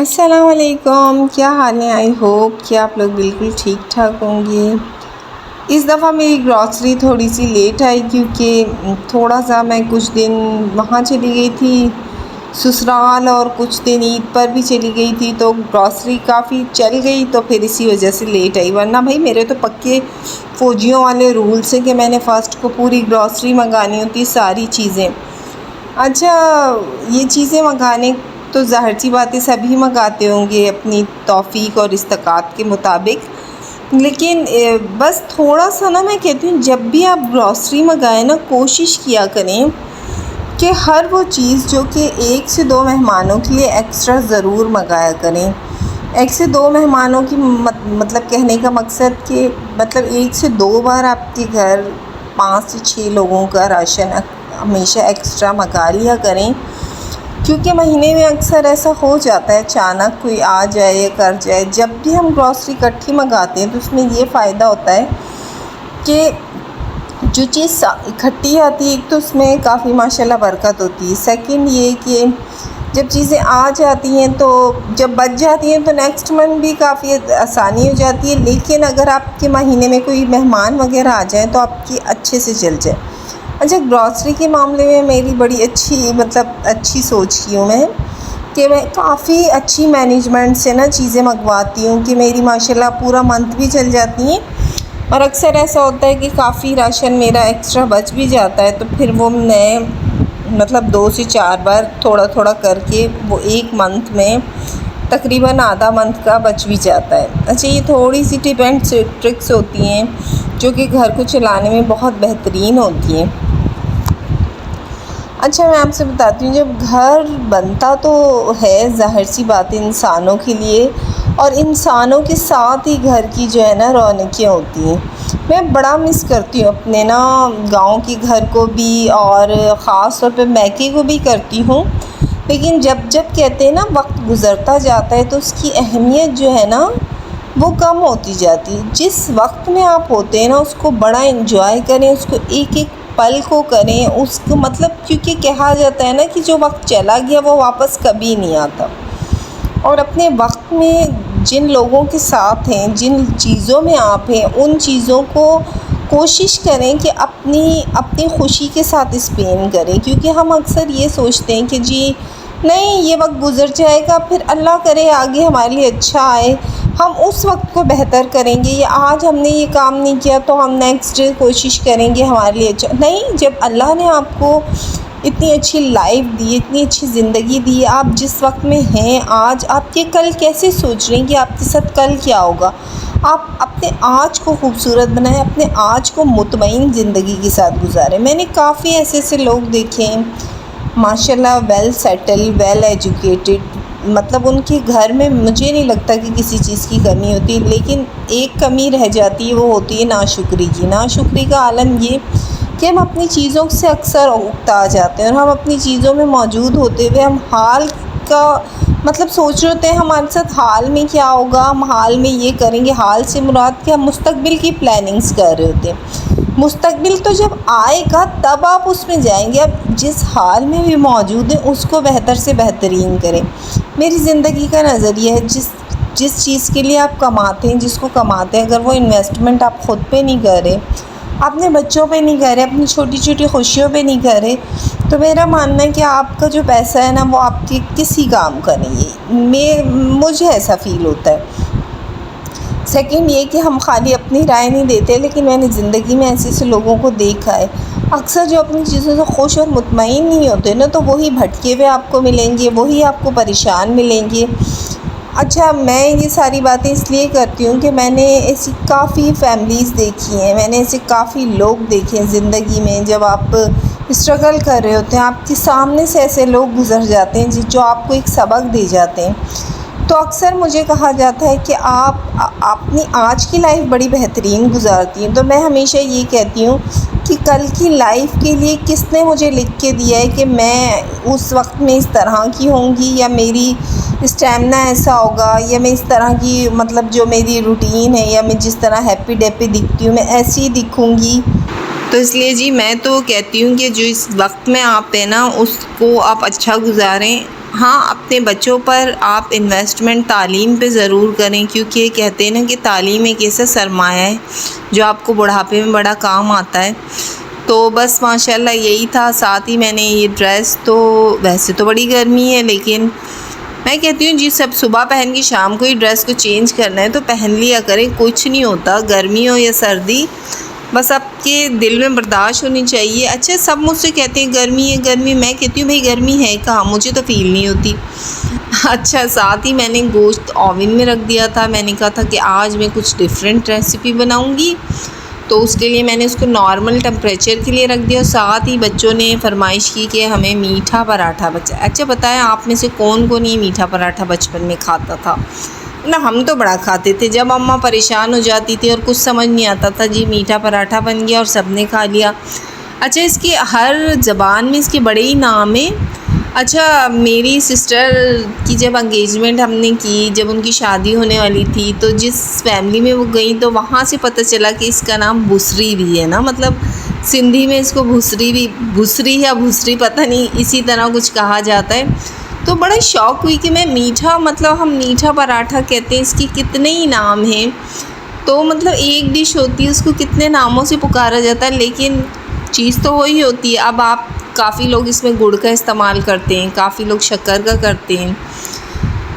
अस्सलाम वालेकुम, क्या हाल है। आई होप कि आप लोग बिल्कुल ठीक ठाक होंगे। इस दफ़ा मेरी ग्रॉसरी थोड़ी सी लेट आई क्योंकि थोड़ा सा मैं कुछ दिन वहाँ चली गई थी ससुराल और कुछ दिन ईद पर भी चली गई थी, तो ग्रॉसरी काफ़ी चल गई, तो फिर इसी वजह से लेट आई। वरना भाई मेरे तो पक्के फ़ौजियों वाले रूल्स हैं कि मैंने फ़र्स्ट को पूरी ग्रॉसरी मंगानी होती, सारी चीज़ें। अच्छा, ये चीज़ें मंगाने तो ज़ाहिर सी बात है सभी मंगाते होंगे अपनी तौफ़ीक और इस्तिक़ात के मुताबिक, लेकिन बस थोड़ा सा ना मैं कहती हूँ जब भी आप ग्रॉसरी मंगाएं ना कोशिश किया करें कि हर वो चीज़ जो कि 1 से 2 मेहमानों के लिए एक्स्ट्रा ज़रूर मंगाया करें। 1 से 2 मेहमानों की मतलब कहने का मकसद कि मतलब 1 से 2 बार आपके घर 5 से 6 लोगों का राशन हमेशा एक्स्ट्रा मंगा लिया करें, क्योंकि महीने में अक्सर ऐसा हो जाता है अचानक कोई आ जाए या कर जाए। जब भी हम ग्रॉसरी इकट्ठी मंगाते हैं तो उसमें ये फ़ायदा होता है कि जो चीज़ इकट्ठी आती है एक तो उसमें काफ़ी माशाल्लाह बरकत होती है। सेकंड ये कि जब चीज़ें आ जाती हैं तो जब बच जाती हैं तो नेक्स्ट मंथ भी काफ़ी आसानी हो जाती है। लेकिन अगर आपके महीने में कोई मेहमान वगैरह आ जाए तो आपकी अच्छे से चल जाए। अच्छा, ग्रॉसरी के मामले में मेरी बड़ी अच्छी सोच की हूँ मैं कि मैं काफ़ी अच्छी मैनेजमेंट से ना चीज़ें मंगवाती हूँ कि मेरी माशाल्लाह पूरा मंथ भी चल जाती हैं। और अक्सर ऐसा होता है कि काफ़ी राशन मेरा एक्स्ट्रा बच भी जाता है, तो फिर वो मैं 2 से 4 बार थोड़ा थोड़ा करके वो एक मंथ में तकरीबन आधा मंथ का बच भी जाता है। अच्छा, ये थोड़ी सी टिप एंड ट्रिक्स होती हैं जो कि घर को चलाने में बहुत बेहतरीन होती हैं। अच्छा, मैं आपसे बताती हूँ, जब घर बनता तो है ज़ाहिर सी बात है इंसानों के लिए, और इंसानों के साथ ही घर की जो है ना रौनकें होती हैं। मैं बड़ा मिस करती हूँ अपने ना गांव के घर को भी, और ख़ास तौर पे मैके को भी करती हूँ। लेकिन जब जब कहते हैं ना वक्त गुज़रता जाता है तो उसकी अहमियत जो है ना वो कम होती जाती है। जिस वक्त में आप होते हैं ना उसको बड़ा एंजॉय करें, उसको एक एक पल को करें उसको, क्योंकि कहा जाता है ना कि जो वक्त चला गया वो वापस कभी नहीं आता। और अपने वक्त में जिन लोगों के साथ हैं, जिन चीज़ों में आप हैं, उन चीज़ों को कोशिश करें कि अपनी खुशी के साथ स्पेंड करें। क्योंकि हम अक्सर ये सोचते हैं कि जी नहीं, ये वक्त गुज़र जाएगा, फिर अल्लाह करे आगे हमारे लिए अच्छा आए, हम उस वक्त को बेहतर करेंगे, या आज हमने ये काम नहीं किया तो हम नेक्स्ट डे कोशिश करेंगे हमारे लिए अच्छा। नहीं, जब अल्लाह ने आपको इतनी अच्छी लाइफ दी, इतनी अच्छी ज़िंदगी दी, आप जिस वक्त में हैं आज, आप ये कल कैसे सोच रहे हैं कि आपके साथ कल क्या होगा। आप अपने आज को खूबसूरत बनाएं, अपने आज को मुतमईन ज़िंदगी के साथ गुजारें। मैंने काफ़ी ऐसे लोग देखे हैं माशाल्लाह, वेल सेटल, वेल एजुकेटेड, उनके घर में मुझे नहीं लगता कि किसी चीज़ की कमी होती, लेकिन एक कमी रह जाती है, वो होती है नाशुक्री की। नाशुक्री का आलम ये कि हम अपनी चीज़ों से अक्सर उकता जाते हैं, और हम अपनी चीज़ों में मौजूद होते हुए हम हाल का सोच रहे होते हैं हमारे साथ हाल में क्या होगा, हम हाल में ये करेंगे। हाल से मुराद कि हम मुस्तकबिल की प्लानिंग्स कर रहे होते हैं। मुस्तकबिल तो जब आएगा तब आप उसमें जाएंगे। अब जिस हाल में भी मौजूद है उसको बेहतर से बेहतरीन करें। मेरी ज़िंदगी का नज़रिया है, जिस चीज़ के लिए आप कमाते हैं, जिसको कमाते हैं, अगर वो इन्वेस्टमेंट आप ख़ुद पे नहीं कर रहे, अपने बच्चों पे नहीं कर रहे, अपनी छोटी छोटी खुशियों पे नहीं कर रहे, तो मेरा मानना है कि आपका जो पैसा है ना वो आपके किसी काम का नहीं है। मुझे ऐसा फ़ील होता है। सेकंड ये कि हम खाली अपनी राय नहीं देते, लेकिन मैंने ज़िंदगी में ऐसे लोगों को देखा है अक्सर जो अपनी चीज़ों से खुश और मुतमईन नहीं होते ना, तो वही भटके हुए आपको मिलेंगे, वही आपको परेशान मिलेंगे। अच्छा, मैं ये सारी बातें इसलिए करती हूँ कि मैंने ऐसी काफ़ी फैमिलीज़ देखी हैं, मैंने ऐसे काफ़ी लोग देखे हैं ज़िंदगी में। जब आप स्ट्रगल कर रहे होते हैं, आपके सामने से ऐसे लोग गुज़र जाते हैं जो आपको एक सबक दे जाते हैं। तो अक्सर मुझे कहा जाता है कि आप अपनी आज की लाइफ बड़ी बेहतरीन गुजारती हैं, तो मैं हमेशा ये कहती हूँ कि कल की लाइफ के लिए किसने मुझे लिख के दिया है कि मैं उस वक्त में इस तरह की होंगी, या मेरी स्टैमिना ऐसा होगा, या मैं इस तरह की जो मेरी रूटीन है, या मैं जिस तरह हैप्पी डेप्पी दिखती हूँ मैं ऐसी ही दिखूँगी। तो इसलिए मैं तो कहती हूँ कि जो इस वक्त में आप हैं ना उसको आप अच्छा गुजारें, हाँ, अपने बच्चों पर आप इन्वेस्टमेंट तालीम पे ज़रूर करें, क्योंकि कहते हैं ना कि तालीम एक ऐसा सरमाया है जो आपको बुढ़ापे में बड़ा काम आता है। तो बस माशाल्लाह यही था। साथ ही मैंने ये ड्रेस, तो वैसे तो बड़ी गर्मी है, लेकिन मैं कहती हूँ जी सब सुबह पहन के शाम को ही ड्रेस को चेंज करना है तो पहन लिया करें, कुछ नहीं होता, गर्मी हो या सर्दी, बस आपके दिल में बर्दाश्त होनी चाहिए। अच्छा, सब मुझसे कहते हैं गर्मी है गर्मी, मैं कहती हूँ भाई गर्मी है कहाँ, मुझे तो फ़ील नहीं होती। अच्छा, साथ ही मैंने गोश्त ओवन में रख दिया था। मैंने कहा था कि आज मैं कुछ डिफरेंट रेसिपी बनाऊँगी, तो उसके लिए मैंने उसको नॉर्मल टेम्परेचर के लिए रख दिया। साथ ही बच्चों ने फरमाइश की कि हमें मीठा पराठा अच्छा बताएं, आप में से कौन कौन ये मीठा पराठा बचपन में खाता था ना? हम तो बड़ा खाते थे। जब अम्मा परेशान हो जाती थी और कुछ समझ नहीं आता था, जी मीठा पराठा बन गया और सब ने खा लिया। अच्छा, इसके हर ज़बान में इसके बड़े ही नाम हैं। अच्छा, मेरी सिस्टर की जब एंगेजमेंट हमने की, जब उनकी शादी होने वाली थी, तो जिस फैमिली में वो गई तो वहाँ से पता चला कि इसका नाम भुसरी भी है ना, मतलब सिंधी में इसको भुसरी या भुसरी पता नहीं, इसी तरह कुछ कहा जाता है। तो बड़ा शौक़ हुई कि मैं मीठा, मतलब हम मीठा पराठा कहते हैं, इसके कितने ही नाम हैं। तो मतलब एक डिश होती है, उसको कितने नामों से पुकारा जाता है, लेकिन चीज़ तो वही होती है। अब आप काफ़ी लोग इसमें गुड़ का इस्तेमाल करते हैं, काफ़ी लोग शक्कर का करते हैं,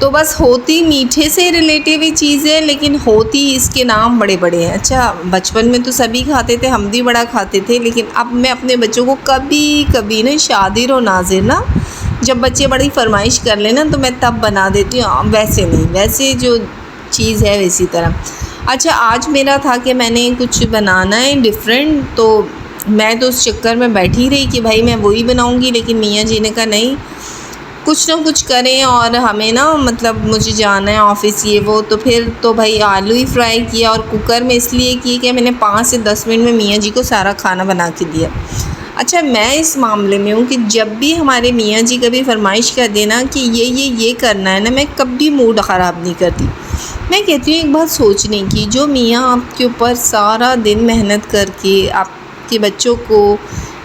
तो बस होती मीठे से रिलेटिव ही चीज़ है, लेकिन होती इसके नाम बड़े बड़े हैं। अच्छा, बचपन में तो सभी खाते थे, हम भी बड़ा खाते थे, लेकिन अब मैं अपने बच्चों को कभी कभी ना शादिर और नाज़िर ना, जब बच्चे बड़ी फरमाइश कर लेना तो मैं तब बना देती हूँ, वैसे नहीं, वैसे जो चीज़ है वैसी तरह। अच्छा, आज मेरा था कि मैंने कुछ बनाना है डिफरेंट, तो मैं तो उस चक्कर में बैठी रही कि भाई मैं वही बनाऊंगी, लेकिन मियाँ जी ने कहा नहीं, कुछ ना कुछ करें और हमें ना, मतलब मुझे जाना है ऑफ़िस ये वो। तो फिर तो भाई आलू ही फ्राई किया, और कुकर में इसलिए किया कि मैंने 5 से 10 मिनट में मियाँ जी को सारा खाना बना के दिया। अच्छा, मैं इस मामले में हूँ कि जब भी हमारे मियाँ जी कभी फरमाइश कर देना कि ये करना है ना, मैं कभी मूड ख़राब नहीं करती। मैं कहती हूँ एक बात सोचने की, जो मियाँ आपके ऊपर सारा दिन मेहनत करके आपके बच्चों को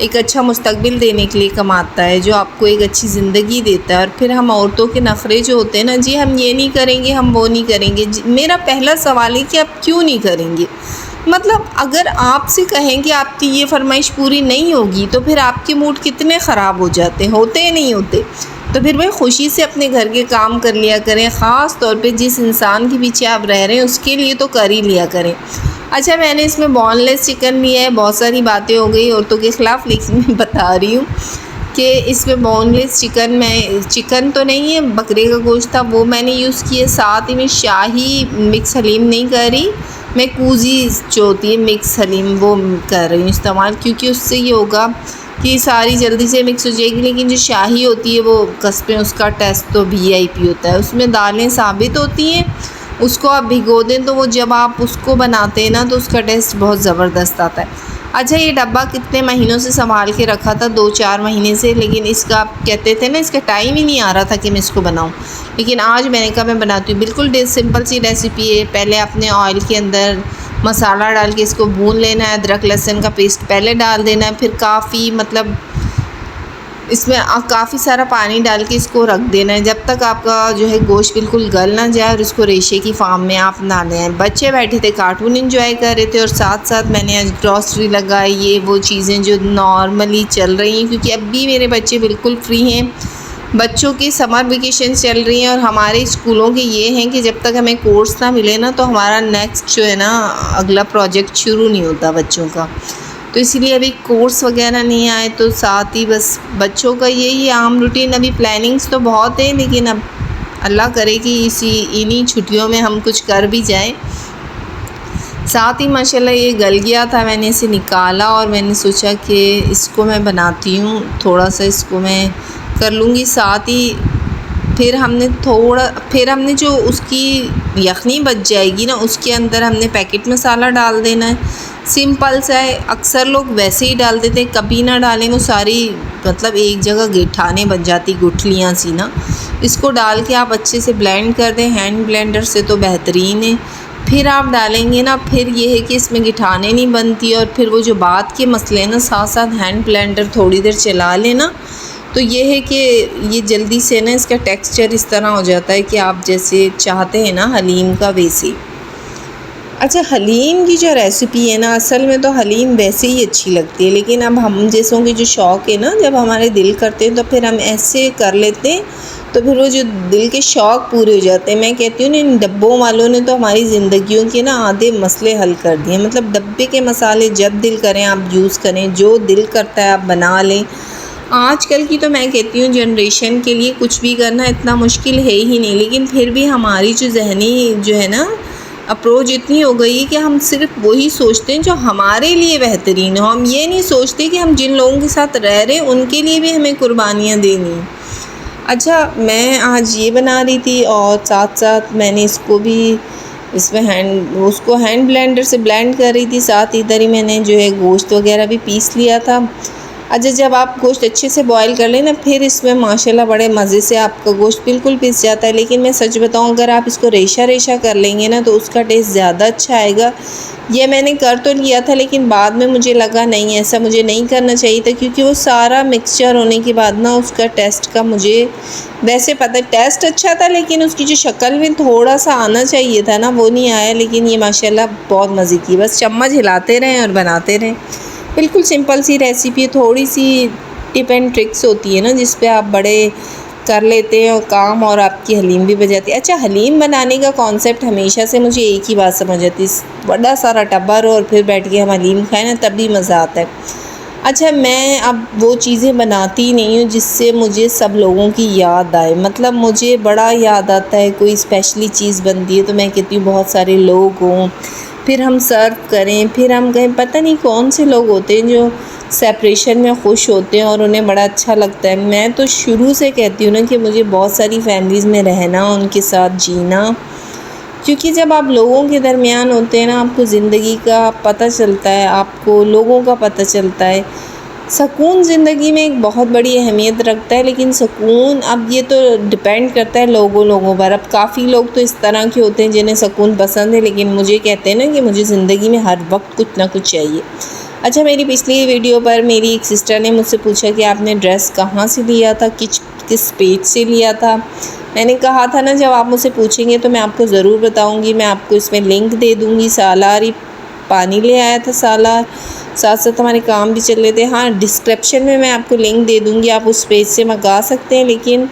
एक अच्छा मुस्तकबिल देने के लिए कमाता है, जो आपको एक अच्छी ज़िंदगी देता है, और फिर हम औरतों के नखरे जो होते हैं ना, जी हम ये नहीं करेंगे, हम वो नहीं करेंगे। मेरा पहला सवाल है कि आप क्यों नहीं करेंगे? मतलब अगर आपसे कहें कि आपकी ये फरमाइश पूरी नहीं होगी, तो फिर आपके मूड कितने ख़राब हो जाते होते नहीं होते। तो फिर भाई खुशी से अपने घर के काम कर लिया करें, ख़ास तौर पे जिस इंसान के पीछे आप रह रहे हैं उसके लिए तो कर ही लिया करें। अच्छा, मैंने इसमें बोनलेस चिकन लिया है। बहुत सारी बातें हो गई औरतों के ख़िलाफ़, लेकिन मैं बता रही हूँ कि इसमें बोनलेस चिकन तो नहीं है, बकरे का गोश्त था, वो मैंने यूज़ किया। साथ ही में शाही मिक्स हलीम नहीं कर रही, मैं कूजी जो होती है मिक्स हलीम वो कर रही हूँ इस्तेमाल, क्योंकि उससे ये होगा कि सारी जल्दी से मिक्स हो जाएगी। लेकिन जो शाही होती है वो कस्बे, उसका टेस्ट तो VIP होता है। उसमें दालें साबित होती हैं, उसको आप भिगो दें तो वो जब आप उसको बनाते हैं ना तो उसका टेस्ट बहुत ज़बरदस्त आता है। अच्छा, ये डब्बा कितने महीनों से संभाल के रखा था, 2-4 महीने से, लेकिन इसका कहते थे ना, इसका टाइम ही नहीं आ रहा था कि मैं इसको बनाऊं। लेकिन आज मैंने कहा मैं बनाती हूँ। बिल्कुल सिंपल सी रेसिपी है। पहले अपने ऑयल के अंदर मसाला डाल के इसको भून लेना है, अदरक लहसुन का पेस्ट पहले डाल देना है, फिर काफ़ी मतलब इसमें काफ़ी सारा पानी डाल के इसको रख देना है, जब तक आपका जो है गोश्त बिल्कुल गल ना जाए और इसको रेशे की फार्म में आप ना लें। बच्चे बैठे थे, कार्टून एंजॉय कर रहे थे, और साथ साथ मैंने आज ग्रॉसरी लगाई, ये वो चीज़ें जो नॉर्मली चल रही हैं, क्योंकि अब भी मेरे बच्चे बिल्कुल फ्री हैं। बच्चों की समर वेकेशन चल रही हैं, और हमारे स्कूलों के ये हैं कि जब तक हमें कोर्स ना मिले ना, तो हमारा नेक्स्ट जो है ना अगला प्रोजेक्ट शुरू नहीं होता बच्चों का। तो इसीलिए अभी कोर्स वगैरह नहीं आए, तो साथ ही बस बच्चों का यही आम रूटीन। अभी प्लानिंग्स तो बहुत है, लेकिन अब अल्लाह करे कि इन्हीं छुट्टियों में हम कुछ कर भी जाएं। साथ ही माशाल्लाह ये गल गया था, मैंने इसे निकाला और मैंने सोचा कि इसको मैं बनाती हूँ, थोड़ा सा इसको मैं कर लूँगी। साथ ही फिर हमने जो उसकी यखनी बच जाएगी ना, उसके अंदर हमने पैकेट मसाला डाल देना है। सिंपल सा है, अक्सर लोग वैसे ही डाल देते हैं, कभी ना डालें, वो सारी मतलब एक जगह गिठाने बन जाती, गुठलियाँ सी ना। इसको डाल के आप अच्छे से ब्लेंड कर दें, हैंड ब्लेंडर से तो बेहतरीन है। फिर आप डालेंगे ना, फिर ये है कि इसमें गिठाने नहीं बनती, और फिर वो जो बात के मसले ना, साथ साथ हैंड ब्लेंडर थोड़ी देर चला लेना, तो ये है कि ये जल्दी से ना इसका टेक्सचर इस तरह हो जाता है कि आप जैसे चाहते हैं ना हलीम का वैसे। अच्छा, हलीम की जो रेसिपी है ना, असल में तो हलीम वैसे ही अच्छी लगती है, लेकिन अब हम जैसों की जो शौक़ है ना, जब हमारे दिल करते हैं तो फिर हम ऐसे कर लेते हैं, तो फिर वो जो दिल के शौक़ पूरे हो जाते हैं। मैं कहती हूँ ना, इन डब्बों वालों ने तो हमारी ज़िंदगियों के ना आधे मसले हल कर दिए। मतलब डब्बे के मसाले जब दिल करें आप यूज़ करें, जो दिल करता है आप बना लें। आजकल की तो मैं कहती हूँ जनरेशन के लिए कुछ भी करना इतना मुश्किल है ही नहीं, लेकिन फिर भी हमारी जो ज़हनी जो है ना अप्रोच इतनी हो गई है कि हम सिर्फ वही सोचते हैं जो हमारे लिए बेहतरीन हो। हम ये नहीं सोचते कि हम जिन लोगों के साथ रह रहे हैं उनके लिए भी हमें कुर्बानियाँ देनी। अच्छा, मैं आज ये बना रही थी और साथ साथ मैंने इसको भी इसमें उसको हैंड ब्लेंडर से ब्लेंड कर रही थी। साथ इधर ही मैंने जो है गोश्त वगैरह भी पीस लिया था। अच्छा, जब आप गोश्त अच्छे से बॉईल कर लें ना, फिर इसमें माशाल्लाह बड़े मज़े से आपका गोश्त बिल्कुल पिस जाता है। लेकिन मैं सच बताऊं, अगर आप इसको रेशा रेशा कर लेंगे ना तो उसका टेस्ट ज़्यादा अच्छा आएगा। ये मैंने कर तो लिया था, लेकिन बाद में मुझे लगा नहीं, ऐसा मुझे नहीं करना चाहिए था, क्योंकि वो सारा मिक्सचर होने के बाद ना उसका टेस्ट का मुझे वैसे पता टेस्ट अच्छा था, लेकिन उसकी जो शक्ल में थोड़ा सा आना चाहिए था ना, वो नहीं आया। लेकिन ये माशाल्लाह बहुत मज़े की, बस चम्मच हिलाते रहें और बनाते रहें। बिल्कुल सिंपल सी रेसिपी है, थोड़ी सी टिप एंड ट्रिक्स होती है ना, जिस पे आप बड़े कर लेते हैं और काम, और आपकी हलीम भी बन जाती है। अच्छा, हलीम बनाने का कॉन्सेप्ट हमेशा से मुझे एक ही बात समझ आती है, बड़ा सारा टब्बर और फिर बैठ के हम हलीम खाएं ना, तभी मज़ा आता है। अच्छा, मैं अब वो चीज़ें बनाती नहीं हूँ जिससे मुझे सब लोगों की याद आए। मतलब मुझे बड़ा याद आता है, कोई स्पेशली चीज़ बनती है तो मैं कहती हूँ बहुत सारे लोग हों, फिर हम सर्व करें, फिर हम कहें। पता नहीं कौन से लोग होते हैं जो सेपरेशन में खुश होते हैं और उन्हें बड़ा अच्छा लगता है। मैं तो शुरू से कहती हूँ ना कि मुझे बहुत सारी फैमिलीज़ में रहना, उनके साथ जीना, क्योंकि जब आप लोगों के दरमियान होते हैं ना, आपको ज़िंदगी का पता चलता है, आपको लोगों का पता चलता है। सुकून ज़िंदगी में एक बहुत बड़ी अहमियत रखता है, लेकिन सुकून अब ये तो डिपेंड करता है लोगों पर। अब काफ़ी लोग तो इस तरह के होते हैं जिन्हें सुकून पसंद है, लेकिन मुझे कहते हैं ना कि मुझे ज़िंदगी में हर वक्त कुछ ना कुछ चाहिए। अच्छा, मेरी पिछली वीडियो पर मेरी एक सिस्टर ने मुझसे पूछा कि आपने ड्रेस कहाँ से लिया था, किस पेज से लिया था। मैंने कहा था ना, जब आप मुझसे पूछेंगे तो मैं आपको ज़रूर बताऊँगी। मैं आपको इसमें लिंक दे दूँगी। सालार ही पानी ले आया था, सालार, साथ साथ हमारे काम भी चल रहे थे। हाँ, डिस्क्रिप्शन में मैं आपको लिंक दे दूँगी, आप उस पेज से मंगा सकते हैं। लेकिन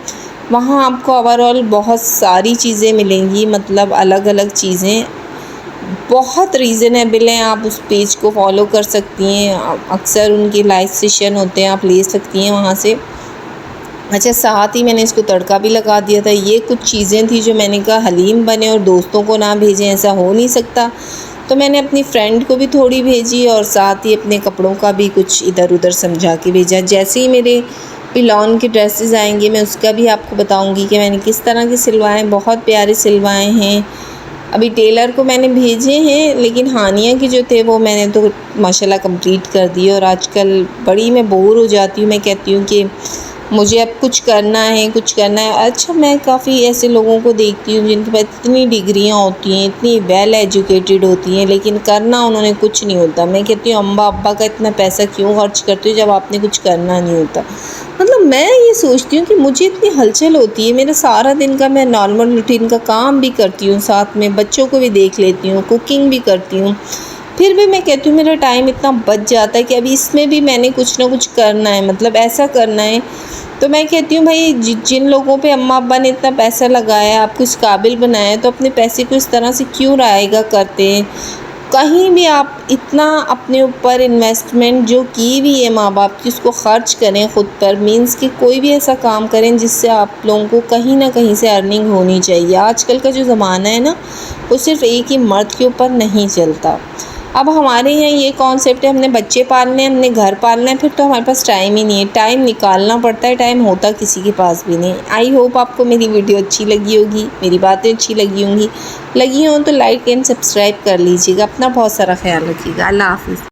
वहाँ आपको ओवरऑल बहुत सारी चीज़ें मिलेंगी, मतलब अलग अलग चीज़ें बहुत रीज़नेबल हैं। आप उस पेज को फॉलो कर सकती हैं, अक्सर उनके लाइव सेशन होते हैं, आप ले सकती हैं वहाँ से। अच्छा, साथ ही मैंने इसको तड़का भी लगा दिया था। ये कुछ चीज़ें थी जो मैंने कहा हलीम बने और दोस्तों को ना भेजें, ऐसा हो नहीं सकता। तो मैंने अपनी फ्रेंड को भी थोड़ी भेजी और साथ ही अपने कपड़ों का भी कुछ इधर उधर समझा के भेजा। जैसे ही मेरे पिलॉन के ड्रेसेस आएंगे मैं उसका भी आपको बताऊंगी कि मैंने किस तरह के सिलवाए। बहुत प्यारे सिलवाए हैं। अभी टेलर को मैंने भेजे हैं, लेकिन हानिया के जो थे वो मैंने तो माशाल्लाह कंप्लीट कर दिए। और आजकल बड़ी मैं बोर हो जाती हूँ, मैं कहती हूँ कि मुझे अब कुछ करना है। अच्छा, मैं काफ़ी ऐसे लोगों को देखती हूँ जिनके पास इतनी डिग्रियाँ होती हैं, इतनी वेल एजुकेटेड होती हैं, लेकिन करना उन्होंने कुछ नहीं होता। मैं कहती हूँ अम्मा अब्बा का इतना पैसा क्यों खर्च करते हो जब आपने कुछ करना नहीं होता। मतलब मैं ये सोचती हूँ कि मुझे इतनी हलचल होती है, मेरा सारा दिन का मैं नॉर्मल रूटीन का काम भी करती हूँ, साथ में बच्चों को भी देख लेती हूँ, कुकिंग भी करती हूँ, फिर भी मैं कहती हूँ मेरा टाइम इतना बच जाता है कि अभी इसमें भी मैंने कुछ ना कुछ करना है, मतलब ऐसा करना है। तो मैं कहती हूँ भाई, जिन लोगों पे अम्मा अब्बा ने इतना पैसा लगाया, आपको इस काबिल बनाया, तो अपने पैसे को इस तरह से क्यों रायगा करते हैं। कहीं भी आप इतना अपने ऊपर इन्वेस्टमेंट जो की हुई है माँ बाप की, उसको ख़र्च करें ख़ुद पर। मीन्स कि कोई भी ऐसा काम करें जिससे आप लोगों को कहीं ना कहीं से अर्निंग होनी चाहिए। आजकल का जो ज़माना है ना, वो सिर्फ एक ही मर्द के ऊपर नहीं चलता। अब हमारे यहाँ ये कॉन्सेप्ट है, हमने बच्चे पालने हैं, हमने घर पालना है, फिर तो हमारे पास टाइम ही नहीं है। टाइम निकालना पड़ता है, टाइम होता किसी के पास भी नहीं। आई होप आपको मेरी वीडियो अच्छी लगी होगी, मेरी बातें अच्छी लगी होंगी। लगी हों तो लाइक एंड सब्सक्राइब कर लीजिएगा। अपना बहुत सारा ख्याल रखिएगा। अल्लाह हाफ़िज़।